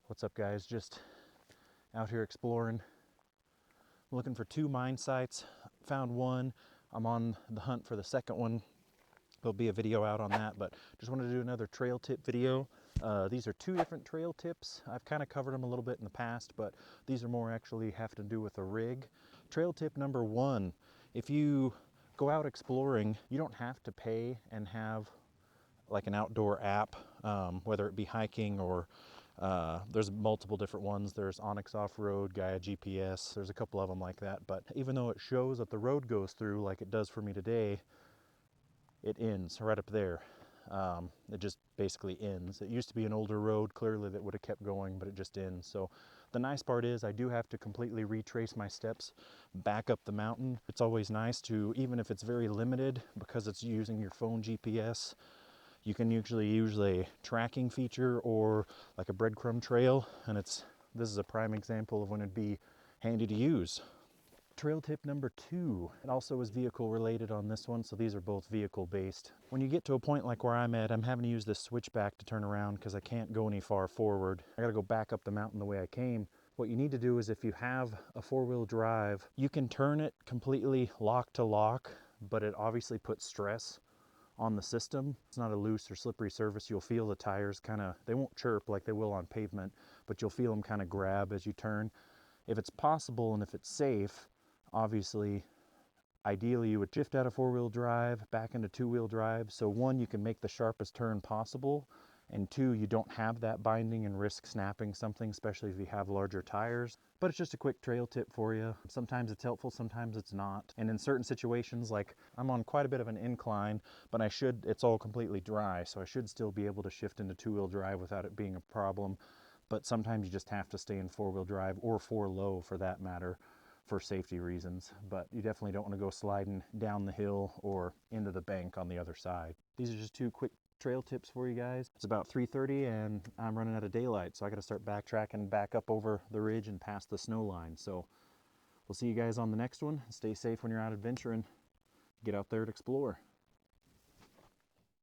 What's up, guys? Just out here exploring. I'm looking for 2 mine sites. Found one. I'm on the hunt for the second one. There'll be a video out on that, but just wanted to do another trail tip video. These are 2 different trail tips. I've kind of covered them a little bit in the past, but these are more actually have to do with a rig. Trail tip number 1, if you go out exploring, you don't have to pay and have like an outdoor app, whether it be hiking or there's multiple different ones. There's Onyx Off-Road, Gaia GPS, there's a couple of them like that. But even though it shows that the road goes through like it does for me today, it ends right up there. It just basically ends. It used to be an older road, clearly, that would have kept going, but it just ends. So the nice part is I do have to completely retrace my steps back up the mountain. It's always nice to, even if it's very limited, because it's using your phone GPS, you can usually use a tracking feature or like a breadcrumb trail, and this is a prime example of when it'd be handy to use. Trail tip number 2, it also is vehicle related on this one, so these are both vehicle based. When you get to a point like where I'm at, I'm having to use this switchback to turn around because I can't go any far forward. I gotta go back up the mountain the way I came. What you need to do is, if you have a 4-wheel drive, you can turn it completely lock to lock, but it obviously puts stress on the system. It's not a loose or slippery surface. You'll feel the tires they won't chirp like they will on pavement, but you'll feel them kind of grab as you turn. If it's possible and if it's safe, obviously, ideally you would shift out of 4-wheel drive back into 2-wheel drive. So 1, you can make the sharpest turn possible, and 2, you don't have that binding and risk snapping something, especially if you have larger tires. But it's just a quick trail tip for you. Sometimes it's helpful, sometimes it's not. And in certain situations, like I'm on quite a bit of an incline, but it's all completely dry, so I should still be able to shift into 2-wheel drive without it being a problem. But sometimes you just have to stay in 4-wheel drive, or 4-low for that matter, for safety reasons. But you definitely don't want to go sliding down the hill or into the bank on the other side. These are just 2 quick trail tips for you guys. It's about 3:30 and I'm running out of daylight, so I got to start backtracking back up over the ridge and past the snow line. So we'll see you guys on the next one. Stay safe when you're out adventuring. Get out there to explore.